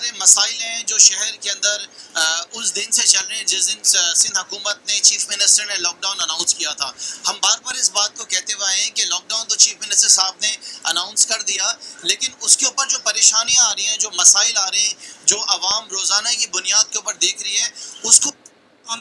سارے مسائل ہیں جو شہر کے اندر اس دن سے چل رہے ہیں جس دن سندھ حکومت نے چیف منسٹر نے لاک ڈاؤن اناؤنس کیا تھا. ہم بار بار اس بات کو کہتے ہوئے آئے ہیں کہ لاک ڈاؤن تو چیف منسٹر صاحب نے اناؤنس کر دیا, لیکن اس کے اوپر جو پریشانیاں آ رہی ہیں, جو مسائل آ رہے ہیں, جو عوام روزانہ کی بنیاد کے اوپر دیکھ رہی ہے, اس کو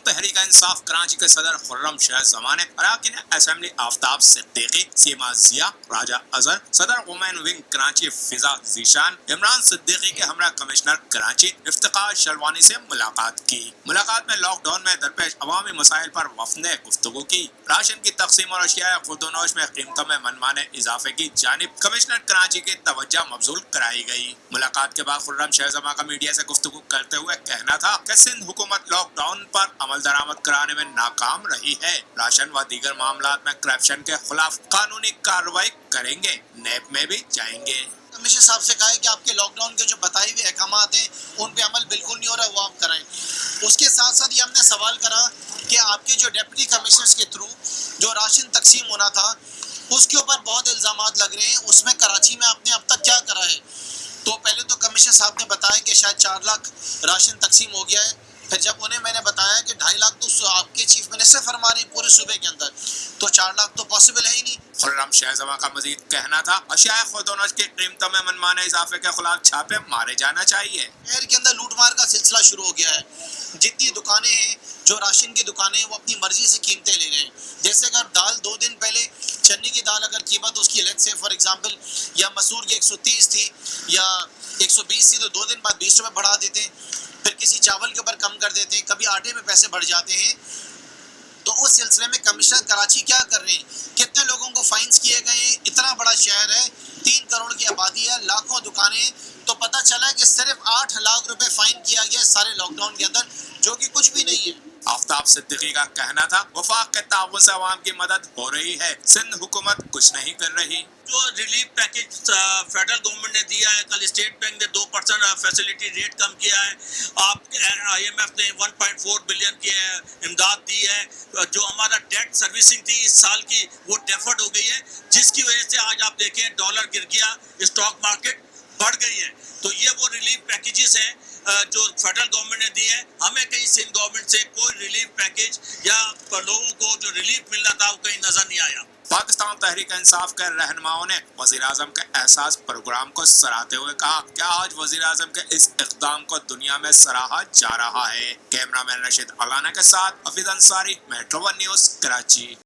تحریک انصاف کراچی کے صدر خرم شہ زمان, اراکین اسمبلی آفتاب صدیقی, سیما ضیاء, راجہ اظہر, صدر وومین ونگ کراچی فضا ذیشان, عمران صدیقی کے ہمراہ کمشنر کراچی افتخار شلوانی سے ملاقات کی. ملاقات میں لاک ڈاؤن میں درپیش عوامی مسائل پر وفد نے گفتگو کی. راشن کی تقسیم اور اشیاء خورد و نوش میں قیمتوں میں منمانے اضافے کی جانب کمشنر کراچی کی توجہ مبذول کرائی گئی. ملاقات کے بعد خرم شہ زمان کا میڈیا سے گفتگو کرتے ہوئے کہنا تھا کہ سندھ حکومت لاک ڈاؤن پر عمل درآمد کرانے میں ناکام رہی ہے. راشن و دیگر معاملات میں کرپشن کے خلاف قانونی کارروائی کریں گے, نیب میں بھی جائیں گے. کمشنر صاحب سے کہا ہے کہ آپ کے لاک ڈاؤن کے جو بتائے ہوئے احکامات ہیں ان پہ عمل بالکل نہیں ہو رہا, وہ آپ کرائیں. اس کے ساتھ ساتھ یہ ہم نے سوال کرا کہ آپ کے جو ڈپٹی کمشنرز کے تھرو جو راشن تقسیم ہونا تھا اس کے اوپر بہت الزامات لگ رہے ہیں, اس میں کراچی میں آپ نے اب تک کیا کرا ہے؟ تو پہلے تو کمشنر صاحب نے بتایا کہ شاید 4 لاکھ راشن تقسیم ہو گیا ہے. پھر جب انہیں میں نے بتایا کہ 2.5 لاکھ تو آپ کے چیف منسٹر فرما رہے ہیں پورے صوبے کے اندر, تو 4 لاکھ تو پاسبل ہے ہی نہیں. خرم شہ زمان کا مزید کہنا تھا اشیاء خورد و نوش کی قیمتوں میں منمانے اضافے کے خلاف چھاپے مارے جانا چاہیے. شہر کے اندر لوٹ مار کا سلسلہ شروع ہو گیا ہے. جتنی دکانیں ہیں جو راشن کی دکانیں ہیں وہ اپنی مرضی سے قیمتیں لے رہے ہیں. جیسے اگر دال 2 دن پہلے چنے کی دال اگر قیمت اس کی لیٹ سے فار ایگزامپل یا مسور کی 130 تھی یا 120 تھی, تو 2 دن بعد 20 روپے بڑھا دیتے ہیں. پھر کسی چاول کے اوپر کم کر دیتے ہیں, کبھی آٹے میں پیسے بڑھ جاتے ہیں. تو اس سلسلے میں کمشنر کراچی کیا کر رہے ہیں, کتنے لوگوں کو فائنز کیے گئے ہیں. اتنا بڑا شہر ہے, 3 کروڑ کی آبادی ہے, لاکھوں دکانیں, تو پتہ چلا ہے کہ صرف 8 لاکھ روپے فائن کیا گیا سارے لاک ڈاؤن کے اندر, جو کہ کچھ بھی نہیں ہے. آفتاب صدیقی کا کہنا تھا وفاق کے تعاون سے عوام کی مدد ہو رہی ہے, سندھ حکومت کچھ نہیں کر رہی. جو ریلیف پیکج فیڈرل گورنمنٹ نے دیا ہے, کل اسٹیٹ بینک نے 2% فیسلٹی ریٹ کم کیا ہے, آپ آئی ایم ایف نے 1.4 بلین کی امداد دی ہے. جو ہمارا ڈیٹ سروسنگ تھی اس سال کی وہ ڈیفرڈ ہو گئی ہے, جس کی وجہ سے آج آپ دیکھیں ڈالر گر گیا, اسٹاک مارکیٹ بڑھ گئی ہے. تو یہ وہ ریلیف پیکیجز ہیں جو فیڈرل گورنمنٹ نے دی ہے. ہمیں کہیں سندھ گورنمنٹ سے کوئی ریلیف پیکیج یا لوگوں کو جو ریلیف ملنا تھا وہ کہیں نظر نہیں آیا. پاکستان تحریک انصاف کے رہنماؤں نے وزیر اعظم کے احساس پروگرام کو سراہتے ہوئے کہا کہ آج وزیر اعظم کے اس اقدام کو دنیا میں سراہا جا رہا ہے. کیمرہ مین رشید علانہ کے ساتھ Hafeez Ansari, metro one news, Karachi.